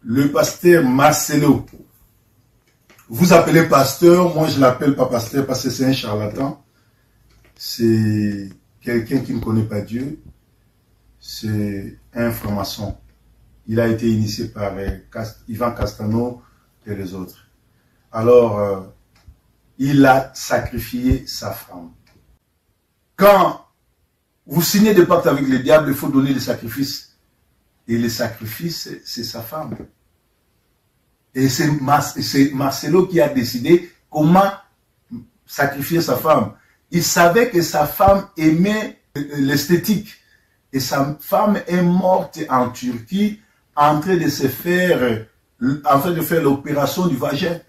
le pasteur Marcelo. Vous appelez pasteur, moi je l'appelle pas pasteur parce que c'est un charlatan. C'est quelqu'un qui ne connaît pas Dieu. C'est un franc-maçon. Il a été initié par Ivan Castano et les autres. Alors, il a sacrifié sa femme. Quand vous signez des pactes avec le diable, il faut donner des sacrifices. Et les sacrifices, c'est sa femme. Et c'est Marcelo qui a décidé comment sacrifier sa femme. Il savait que sa femme aimait l'esthétique. Et sa femme est morte en Turquie en train de se faire, en train de faire l'opération du vagin.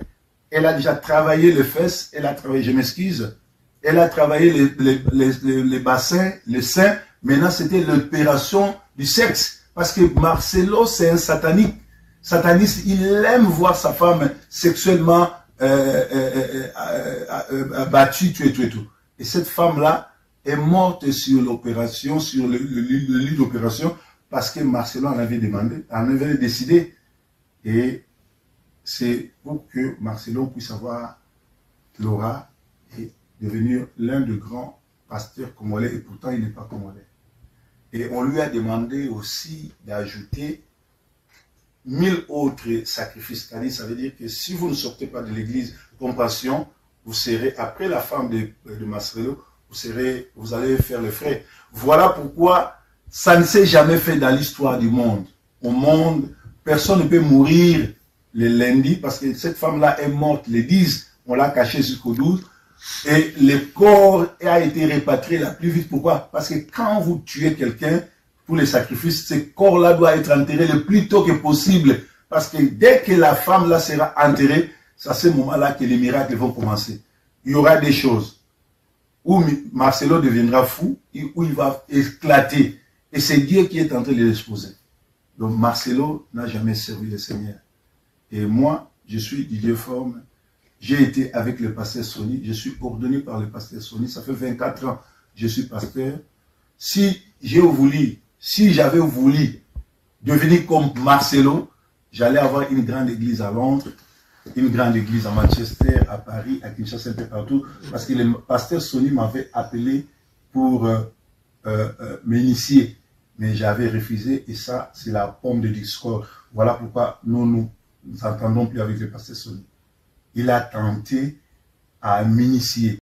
Elle a déjà travaillé les fesses, elle a travaillé, je m'excuse, elle a travaillé les bassins, les seins. Maintenant, c'était l'opération du sexe. Parce que Marcelo, c'est un satanique. Sataniste, il aime voir sa femme sexuellement battue, tuée. Et cette femme-là est morte sur l'opération, sur le lit d'opération, parce que Marcelo en avait demandé, en avait décidé. Et c'est pour que Marcelo puisse avoir l'aura et devenir l'un des grands pasteurs congolais, et pourtant il n'est pas congolais. Et on lui a demandé aussi d'ajouter 1000 autres sacrifices. C'est-à-dire, ça veut dire que si vous ne sortez pas de l'église Compassion, vous serez, après la femme de Marcelo, vous allez faire le frais. Voilà pourquoi ça ne s'est jamais fait dans l'histoire du monde. Au monde, personne ne peut mourir le lundi parce que cette femme-là est morte le 10, on l'a cachée jusqu'au 12. Et le corps a été répatrié la plus vite. Pourquoi? Parce que quand vous tuez quelqu'un pour les sacrifices, ce corps-là doit être enterré le plus tôt que possible. Parce que dès que la femme-là sera enterrée, c'est à ce moment-là que les miracles vont commencer. Il y aura des choses où Marcelo deviendra fou, où il va éclater. Et c'est Dieu qui est en train de l'exposer. Donc Marcelo n'a jamais servi le Seigneur. Et moi, je suis Didier Forme. J'ai été avec le pasteur Sony, je suis ordonné par le pasteur Sony, ça fait 24 ans que je suis pasteur. Si j'avais voulu devenir comme Marcelo, j'allais avoir une grande église à Londres, une grande église à Manchester, à Paris, à Kinshasa, un peu partout, parce que le pasteur Sony m'avait appelé pour m'initier, mais j'avais refusé, et ça, c'est la pomme de discorde. Voilà pourquoi nous n'entendons plus avec le pasteur Sony. Il a tenté à m'initier.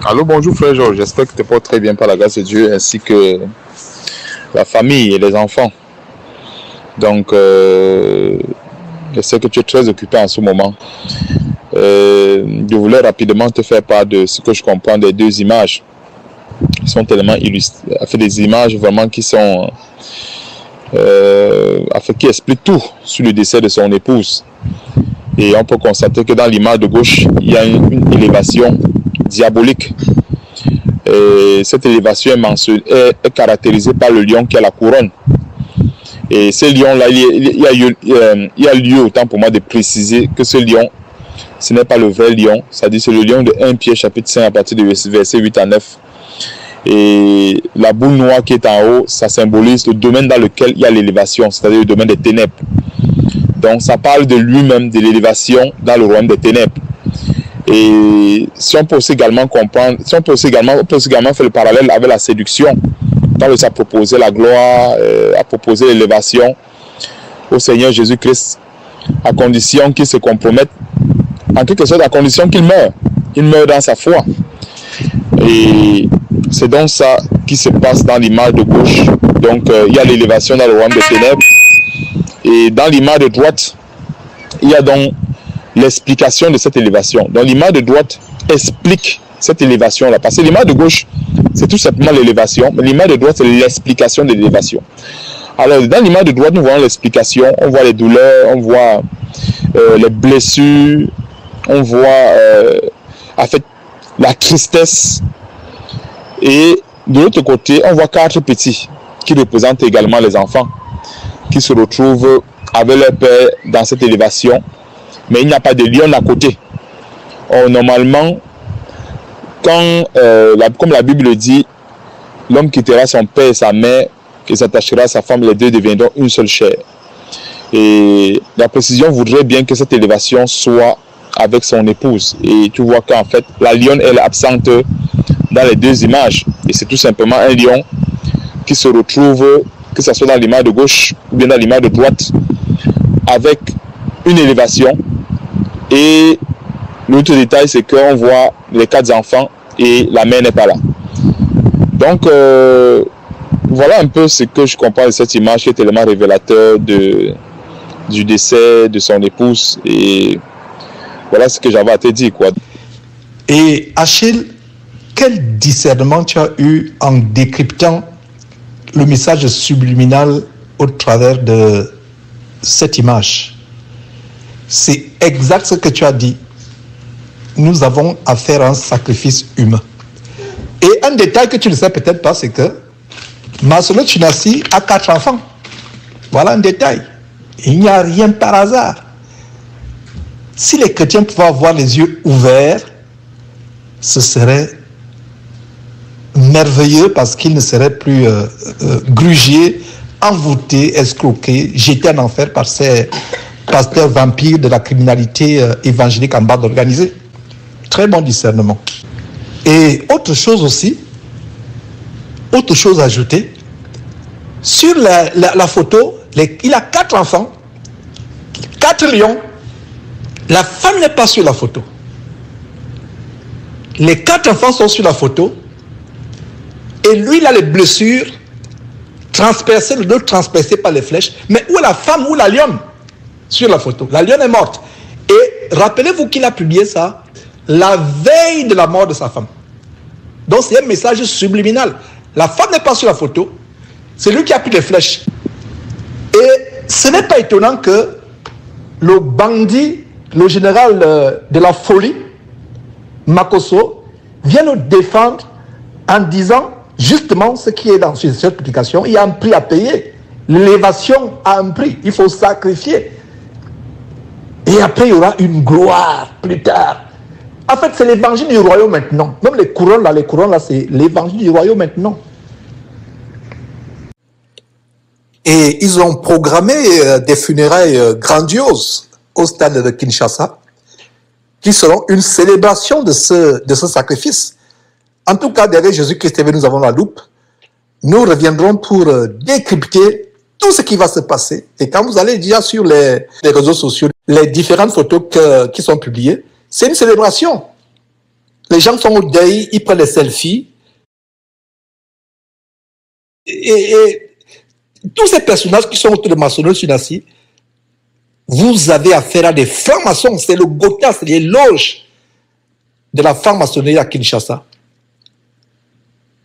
Allô, bonjour frère Georges, j'espère que tu te portes très bien par la grâce de Dieu ainsi que la famille et les enfants. Donc, je sais que tu es très occupé en ce moment. Je voulais rapidement te faire part de ce que je comprends des deux images. Ils sont tellement illustrées, des images vraiment qui sont, qui expliquent tout sur le décès de son épouse. Et on peut constater que dans l'image de gauche, il y a une élévation diabolique. Et cette élévation est caractérisée par le lion qui a la couronne. Et ce lion-là, il y a lieu autant pour moi de préciser que ce lion, ce n'est pas le vrai lion. C'est-à-dire c'est le lion de 1 Pierre chapitre 5 à partir de versets 8 à 9. Et la boule noire qui est en haut, ça symbolise le domaine dans lequel il y a l'élévation, c'est-à-dire le domaine des ténèbres. Donc ça parle de lui-même, de l'élévation dans le royaume des ténèbres. Et si on peut aussi également comprendre, on peut aussi également faire le parallèle avec la séduction, dans le ça proposer la gloire, à proposer l'élévation au Seigneur Jésus-Christ, à condition qu'il se compromette, en quelque sorte à condition qu'il meure dans sa foi. Et c'est donc ça qui se passe dans l'image de gauche. Donc il y a l'élévation dans le royaume des ténèbres. Et dans l'image de droite, il y a donc l'explication de cette élévation. Donc l'image de droite explique cette élévation-là. Parce que l'image de gauche, c'est tout simplement l'élévation. Mais l'image de droite, c'est l'explication de l'élévation. Alors dans l'image de droite, nous voyons l'explication. On voit les douleurs, on voit les blessures, on voit en fait la tristesse. Et de l'autre côté, on voit 4 petits qui représentent également les enfants qui se retrouvent avec leur père dans cette élévation. Mais il n'y a pas de lion à côté. Or, normalement, quand, comme la Bible dit, l'homme quittera son père et sa mère et s'attachera à sa femme, les deux deviendront une seule chair. Et la précision voudrait bien que cette élévation soit avec son épouse. Et tu vois qu'en fait, la lionne, elle est absente dans les 2 images. Et c'est tout simplement un lion qui se retrouve, que ce soit dans l'image de gauche ou bien dans l'image de droite, avec une élévation. Et l'autre détail, c'est qu'on voit les 4 enfants et la mère n'est pas là. Donc, voilà un peu ce que je comprends de cette image qui est tellement révélateur du décès de son épouse. Et voilà ce que j'avais à te dire, quoi. Et Achille, quel discernement tu as eu en décryptant le message subliminal au travers de cette image? C'est exact ce que tu as dit. Nous avons affaire à un sacrifice humain. Et un détail que tu ne sais peut-être pas, c'est que Marcelo Tchinassi a 4 enfants. Voilà un détail. Il n'y a rien par hasard. Si les chrétiens pouvaient avoir les yeux ouverts, ce serait merveilleux parce qu'ils ne seraient plus grugés, envoûtés, escroqués, jetés en enfer par ces pasteurs vampires de la criminalité évangélique en bande organisée. Très bon discernement. Et autre chose aussi, autre chose à ajouter, sur la photo, il a 4 enfants, 4 lions. La femme n'est pas sur la photo. Les 4 enfants sont sur la photo. Et lui, il a les blessures transpercées, le dos transpercé par les flèches. Mais où est la femme, où la lionne sur la photo? La lionne est morte. Et rappelez-vous qu'il a publié ça la veille de la mort de sa femme. Donc c'est un message subliminal. La femme n'est pas sur la photo. C'est lui qui a pris les flèches. Et ce n'est pas étonnant que le bandit, le général de la folie, Makosso, vienne nous défendre en disant justement ce qui est dans cette publication. Il y a un prix à payer. L'élévation a un prix. Il faut sacrifier. Et après, il y aura une gloire plus tard. En fait, c'est l'évangile du royaume maintenant. Même les couronnes là, c'est l'évangile du royaume maintenant. Et ils ont programmé des funérailles grandioses au stade de Kinshasa, qui seront une célébration de ce sacrifice. En tout cas, derrière Jésus-Christ, nous avons la loupe. Nous reviendrons pour décrypter tout ce qui va se passer. Et quand vous allez déjà sur les réseaux sociaux, les différentes photos qui sont publiées, c'est une célébration. Les gens sont au deuil, ils prennent des selfies. Et tous ces personnages qui sont autour de Marcelo Tchinassi, vous avez affaire à des francs-maçons. C'est le Gotha, c'est les loges de la franc-maçonnerie à Kinshasa.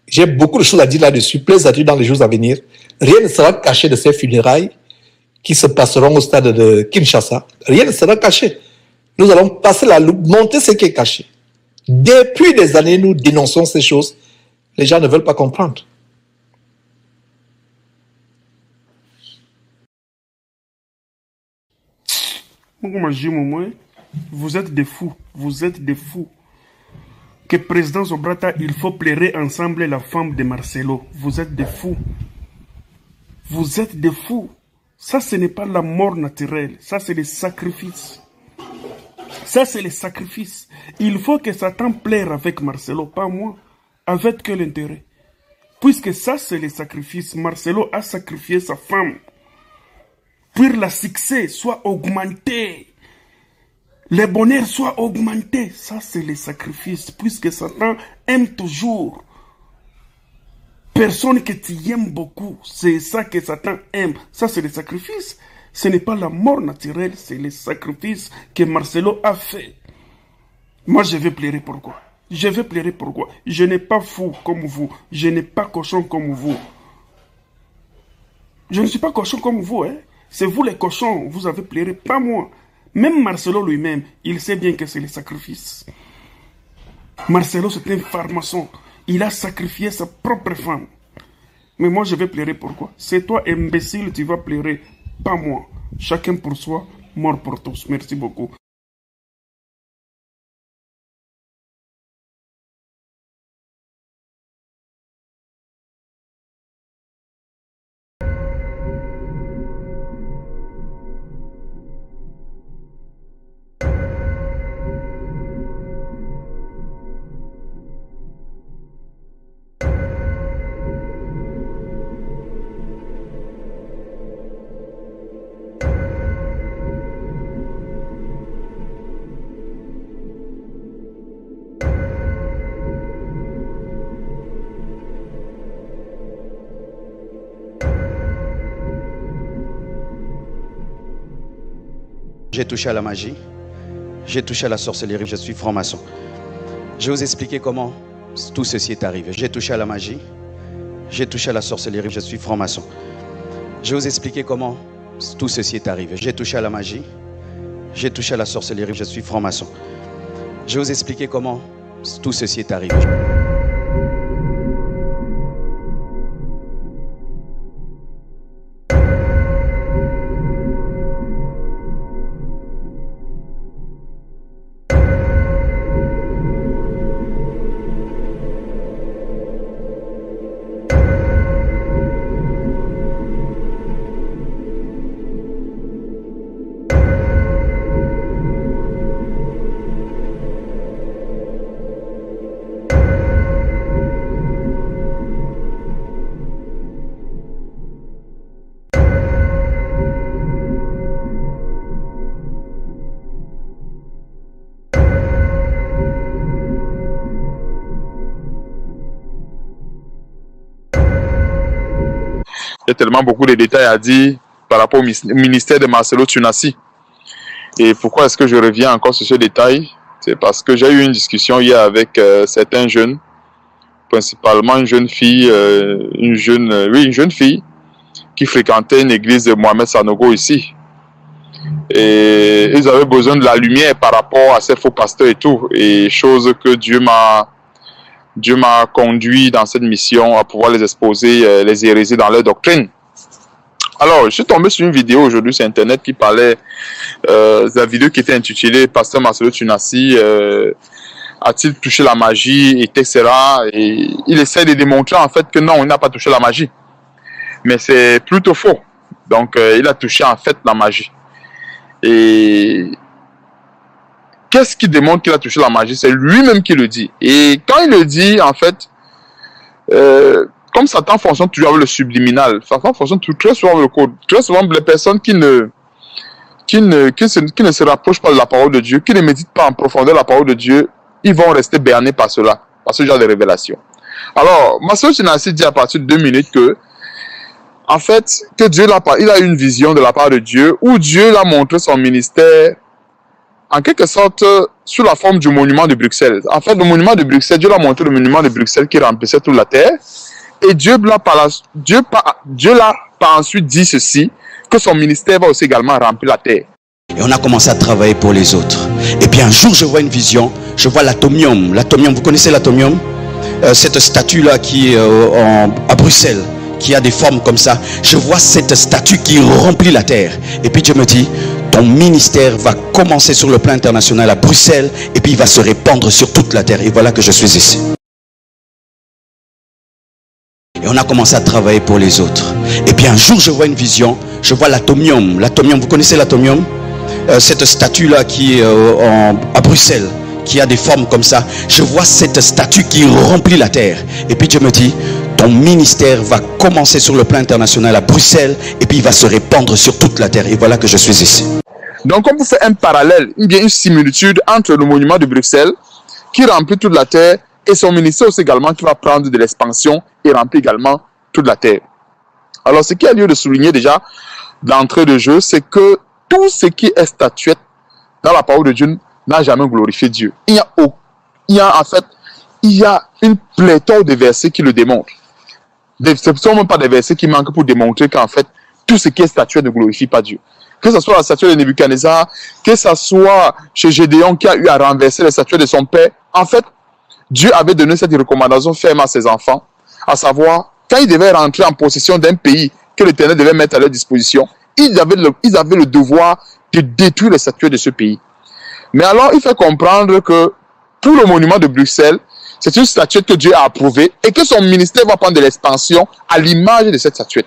J'ai beaucoup de choses à dire là-dessus, plaisir dans les jours à venir. Rien ne sera caché de ces funérailles qui se passeront au stade de Kinshasa. Rien ne sera caché. Nous allons passer la loupe, monter ce qui est caché. Depuis des années, nous dénonçons ces choses. Les gens ne veulent pas comprendre. Vous êtes des fous. Vous êtes des fous. Que président Zobrata, il faut pleurer ensemble la femme de Marcelo. Vous êtes des fous. Vous êtes des fous. Ça, ce n'est pas la mort naturelle. Ça, c'est le sacrifice. Ça, c'est le sacrifice. Il faut que Satan pleure avec Marcelo, pas moi. Avec quel intérêt? Puisque ça, c'est le sacrifice. Marcelo a sacrifié sa femme. Pour le succès soit augmenté. les bonheurs soient augmentés. Ça, c'est les sacrifices, puisque Satan aime toujours. Personne que tu aimes beaucoup, c'est ça que Satan aime. Ça, c'est les sacrifices. Ce n'est pas la mort naturelle, c'est les sacrifices que Marcelo a fait. Moi, je vais pleurer pourquoi? Je vais pleurer pourquoi? Je n'ai pas fou comme vous. Je n'ai pas cochon comme vous. Je ne suis pas cochon comme vous, hein. C'est vous les cochons, vous avez pleuré, pas moi. Même Marcelo lui-même, il sait bien que c'est les sacrifices. Marcelo, c'est un pharmacien. Il a sacrifié sa propre femme. Mais moi, je vais pleurer pourquoi? C'est toi, imbécile, tu vas pleurer, pas moi. Chacun pour soi, mort pour tous. Merci beaucoup. J'ai touché à la magie, j'ai touché à la sorcellerie, je suis franc-maçon. Je vais vous expliquer comment tout ceci est arrivé. J'ai touché à la magie, j'ai touché à la sorcellerie, je suis franc-maçon. Je vais vous expliquer comment tout ceci est arrivé. J'ai touché à la magie, j'ai touché à la sorcellerie, je suis franc-maçon. Je vais vous expliquer comment tout ceci est arrivé. Il y a tellement beaucoup de détails à dire par rapport au ministère de Marcelo Tunasi. Et pourquoi est-ce que je reviens encore sur ce détail? C'est parce que j'ai eu une discussion hier avec certains jeunes, principalement une jeune fille, une jeune fille qui fréquentait une église de Mohamed Sanogo ici. Et ils avaient besoin de la lumière par rapport à ces faux pasteurs et tout. Et chose que Dieu m'a conduit dans cette mission à pouvoir les exposer, les hérésies dans leur doctrine. Alors, je suis tombé sur une vidéo aujourd'hui sur Internet qui parlait, la vidéo qui était intitulée « Pasteur Marcelo Tunasi a-t-il touché la magie ?» etc. Et il essaie de démontrer en fait que non, il n'a pas touché la magie. Mais c'est plutôt faux. Donc, il a touché en fait la magie. Et qu'est-ce qui démontre qu'il a touché la magie? C'est lui-même qui le dit. Et quand il le dit, en fait, comme Satan fonctionne toujours avec le subliminal, Satan fonctionne très souvent avec le code. Très souvent, les personnes qui ne se rapprochent pas de la parole de Dieu, qui ne méditent pas en profondeur la parole de Dieu, ils vont rester bernés par cela, par ce genre de révélation. Alors, Marcelo Tunasi dit à partir de 2 minutes que, en fait, que Dieu il a une vision de la part de Dieu, où Dieu l'a montré son ministère en quelque sorte sous la forme du monument de Bruxelles. En fait, le monument de Bruxelles, Dieu l'a montré le monument de Bruxelles qui remplissait toute la terre. Et Dieu l'a par ensuite dit ceci, que son ministère va aussi également remplir la terre. Et on a commencé à travailler pour les autres. Et puis un jour, je vois une vision, je vois l'atomium. L'atomium, vous connaissez l'atomium? Cette statue-là qui est à Bruxelles, qui a des formes comme ça. Je vois cette statue qui remplit la terre. Et puis Dieu me dit, ton ministère va commencer sur le plan international à Bruxelles et puis il va se répandre sur toute la terre. Et voilà que je suis ici. Et on a commencé à travailler pour les autres. Et puis un jour, je vois une vision, je vois l'atomium. L'atomium, vous connaissez l'atomium? Cette statue-là qui est à Bruxelles, qui a des formes comme ça. Je vois cette statue qui remplit la terre. Et puis Dieu me dit, ton ministère va commencer sur le plan international à Bruxelles et puis il va se répandre sur toute la terre. Et voilà que je suis ici. Donc, on peut faire un parallèle, bien une similitude entre le monument de Bruxelles, qui remplit toute la terre, et son ministère aussi également, qui va prendre de l'expansion et remplir également toute la terre. Alors, ce qui a lieu de souligner déjà d'entrée de jeu, c'est que tout ce qui est statuette dans la parole de Dieu n'a jamais glorifié Dieu. Il y a une pléthore de versets qui le démontrent. Ce ne sont même pas des versets qui manquent pour démontrer qu'en fait, tout ce qui est statuette ne glorifie pas Dieu. Que ce soit la statue de Nebuchadnezzar, que ce soit chez Gédéon qui a eu à renverser la statue de son père, en fait, Dieu avait donné cette recommandation ferme à ses enfants, à savoir, quand ils devaient rentrer en possession d'un pays que l'Éternel devait mettre à leur disposition, ils avaient le devoir de détruire les statues de ce pays. Mais alors, il fait comprendre que pour le monument de Bruxelles, c'est une statuette que Dieu a approuvée et que son ministère va prendre de l'expansion à l'image de cette statuette.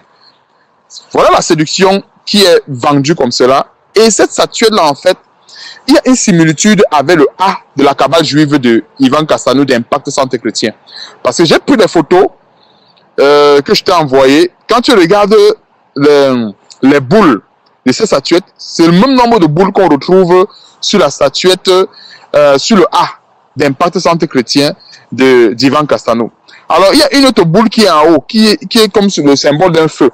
Voilà la séduction qui est vendue comme cela. Et cette statuette-là, en fait, il y a une similitude avec le A de la cabale juive de Ivan Casano d'Impact Centre Chrétien. Parce que j'ai pris des photos que je t'ai envoyées. Quand tu regardes les boules de ces statuettes, c'est le même nombre de boules qu'on retrouve sur la statuette, sur le A d'Impact Centre Chrétien d'Ivan Castano. Alors, il y a une autre boule qui est en haut, qui est comme sur le symbole d'un feu.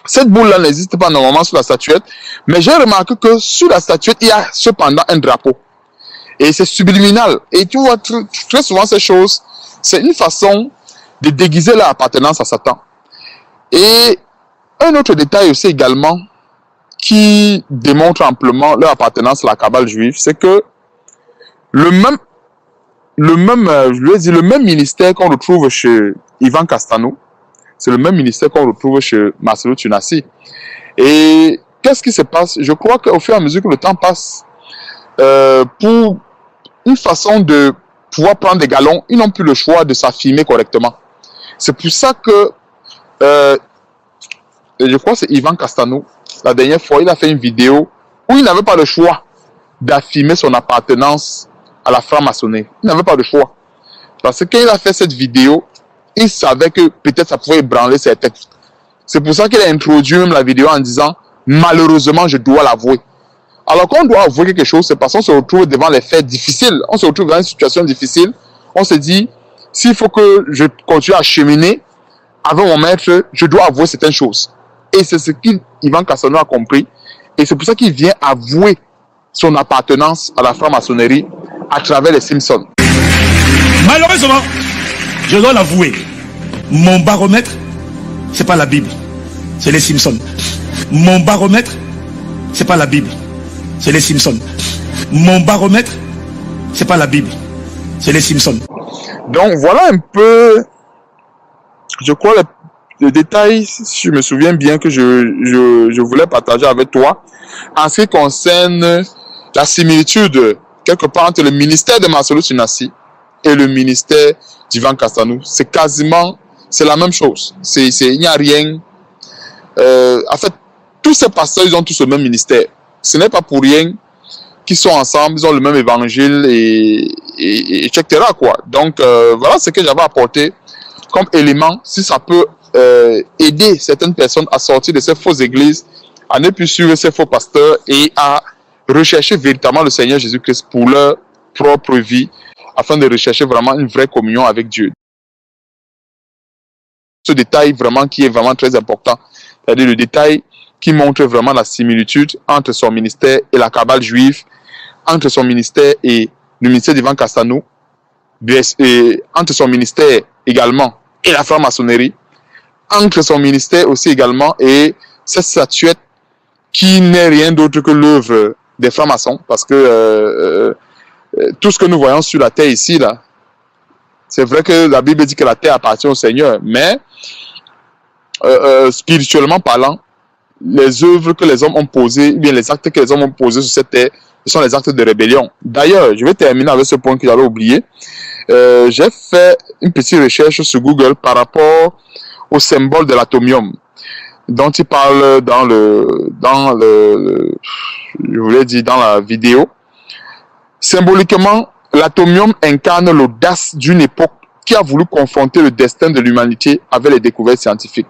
Cette boule-là n'existe pas normalement sur la statuette, mais j'ai remarqué que sur la statuette, il y a cependant un drapeau. Et c'est subliminal. Et tu vois, très souvent, ces choses, c'est une façon de déguiser leur appartenance à Satan. Et un autre détail aussi également, qui démontre amplement leur appartenance à la cabale juive, c'est que le même ministère qu'on retrouve chez Ivan Castano, c'est le même ministère qu'on retrouve chez Marcelo Tunasi. Et qu'est-ce qui se passe? Je crois qu'au fur et à mesure que le temps passe, pour une façon de pouvoir prendre des galons, ils n'ont plus le choix de s'affirmer correctement. C'est pour ça que, je crois que c'est Ivan Castano, la dernière fois, il a fait une vidéo où il n'avait pas le choix d'affirmer son appartenance à la franc-maçonnerie. Il n'avait pas le choix. Parce que quand il a fait cette vidéo, il savait que peut-être ça pouvait ébranler ses têtes. C'est pour ça qu'il a introduit même la vidéo en disant « Malheureusement, je dois l'avouer ». Alors quand on doit avouer quelque chose, c'est parce qu'on se retrouve devant les faits difficiles. On se retrouve dans une situation difficile. On se dit « S'il faut que je continue à cheminer avec mon maître, je dois avouer certaines choses ». Et c'est ce qu'Ivan Castano a compris. Et c'est pour ça qu'il vient avouer son appartenance à la franc-maçonnerie à travers les Simpsons. Malheureusement, je dois l'avouer, mon baromètre, c'est pas la Bible, c'est les Simpsons. Mon baromètre, c'est pas la Bible, c'est les Simpsons. Mon baromètre, c'est pas la Bible, c'est les Simpsons. Donc voilà un peu, je crois, le détail, si je me souviens bien, que je voulais partager avec toi en ce qui concerne la similitude quelque part entre le ministère de Marcelo Tunasi et le ministère d'Ivan Castano. C'est quasiment, c'est la même chose. Il n'y a rien. En fait, tous ces pasteurs, ils ont tous le même ministère. Ce n'est pas pour rien qu'ils sont ensemble, ils ont le même évangile et etc. quoi. Donc, voilà ce que j'avais apporté comme élément, si ça peut aider certaines personnes à sortir de ces fausses églises, à ne plus suivre ces faux pasteurs et à rechercher véritablement le Seigneur Jésus-Christ pour leur propre vie, afin de rechercher vraiment une vraie communion avec Dieu. Ce détail vraiment qui est vraiment très important, c'est-à-dire le détail qui montre vraiment la similitude entre son ministère et la cabale juive, entre son ministère et le ministère d'Ivan Castano, et entre son ministère également et la franc-maçonnerie, entre son ministère aussi également et cette statuette qui n'est rien d'autre que l'œuvre des francs-maçons, parce que tout ce que nous voyons sur la terre ici, là, c'est vrai que la Bible dit que la terre appartient au Seigneur, mais spirituellement parlant, les œuvres que les hommes ont posées, ou bien les actes que les hommes ont posés sur cette terre, ce sont les actes de rébellion. D'ailleurs, je vais terminer avec ce point que j'avais oublié. J'ai fait une petite recherche sur Google par rapport au symbole de l'atomium, dont il parle dans je voulais dire dans la vidéo. Symboliquement, l'atomium incarne l'audace d'une époque qui a voulu confronter le destin de l'humanité avec les découvertes scientifiques.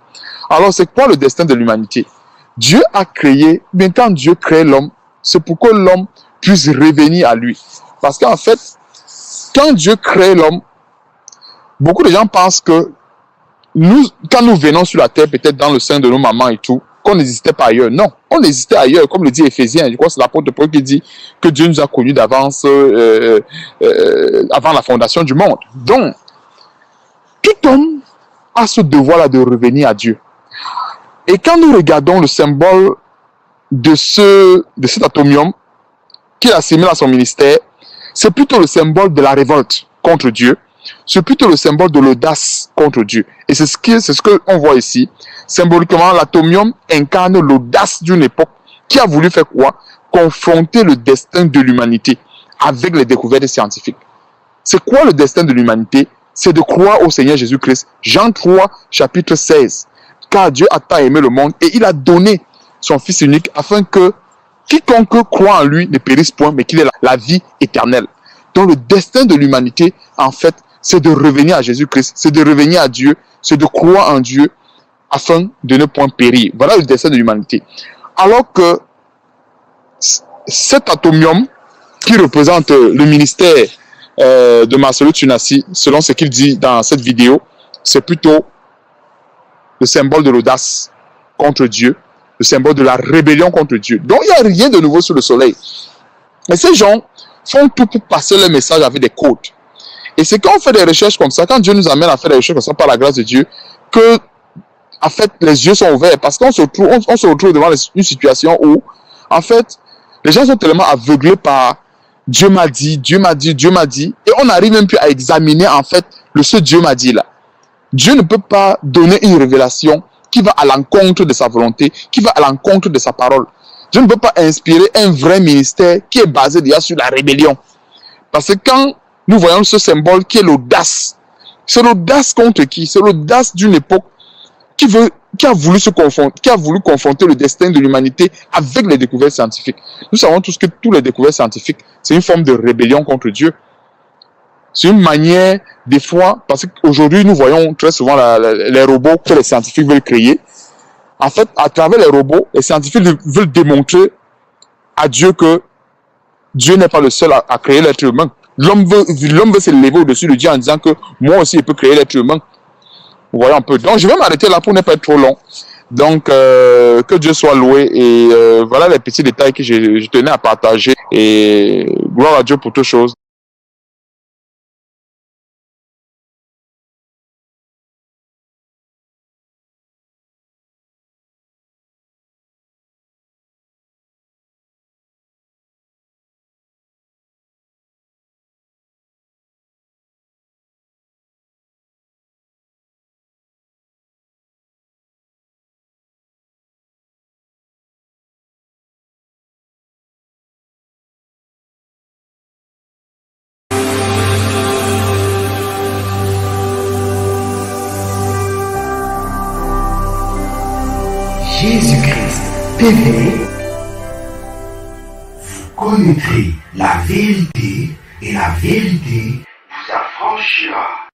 Alors, c'est quoi le destin de l'humanité? Dieu a créé, bien quand Dieu crée l'homme, c'est pour que l'homme puisse revenir à lui. Parce qu'en fait, quand Dieu crée l'homme, beaucoup de gens pensent que nous, quand nous venons sur la terre, peut-être dans le sein de nos mamans et tout, qu'on n'existait pas ailleurs. Non, on existait ailleurs, comme le dit Éphésiens. Je crois que c'est l'apôtre Paul qui dit que Dieu nous a connus d'avance, avant la fondation du monde. Donc, tout homme a ce devoir-là de revenir à Dieu. Et quand nous regardons le symbole de cet atomium qu'il assimile à son ministère, c'est plutôt le symbole de la révolte contre Dieu. C'est plutôt le symbole de l'audace contre Dieu. Et c'est ce qu'on voit ici. Symboliquement, l'atomium incarne l'audace d'une époque qui a voulu faire quoi? Confronter le destin de l'humanité avec les découvertes scientifiques. C'est quoi le destin de l'humanité? C'est de croire au Seigneur Jésus-Christ. Jean 3, chapitre 16. Car Dieu a tant aimé le monde et il a donné son Fils unique afin que quiconque croit en lui ne périsse point, mais qu'il ait la vie éternelle. Donc le destin de l'humanité, en fait, c'est de revenir à Jésus-Christ, c'est de revenir à Dieu, c'est de croire en Dieu afin de ne point périr. Voilà le destin de l'humanité. Alors que cet atomium qui représente le ministère de Marcelo Tunasi, selon ce qu'il dit dans cette vidéo, c'est plutôt le symbole de l'audace contre Dieu, le symbole de la rébellion contre Dieu. Donc il n'y a rien de nouveau sous le soleil. Et ces gens font tout pour passer leur message avec des codes. Et c'est quand on fait des recherches comme ça, quand Dieu nous amène à faire des recherches comme ça par la grâce de Dieu, que en fait les yeux sont ouverts, parce qu'on se retrouve devant une situation où en fait les gens sont tellement aveuglés par Dieu m'a dit, Dieu m'a dit, Dieu m'a dit, et on n'arrive même plus à examiner en fait ce Dieu m'a dit là. Dieu ne peut pas donner une révélation qui va à l'encontre de sa volonté, qui va à l'encontre de sa parole. Dieu ne peut pas inspirer un vrai ministère qui est basé déjà sur la rébellion. Parce que quand nous voyons ce symbole qui est l'audace, c'est l'audace contre qui? C'est l'audace d'une époque qui a voulu confronter le destin de l'humanité avec les découvertes scientifiques. Nous savons tous que toutes les découvertes scientifiques, c'est une forme de rébellion contre Dieu. C'est une manière, des fois, parce qu'aujourd'hui, nous voyons très souvent les robots que les scientifiques veulent créer. En fait, à travers les robots, les scientifiques veulent démontrer à Dieu que Dieu n'est pas le seul à créer l'être humain. L'homme veut s'élever au-dessus de Dieu en disant que moi aussi, je peux créer l'être humain. Vous voyez un peu. Donc, je vais m'arrêter là pour ne pas être trop long. Donc, que Dieu soit loué. Et voilà les petits détails que je tenais à partager. Et gloire à Dieu pour toutes choses. Jésus-Christ TV, vous connaîtrez la vérité et la vérité vous affranchira.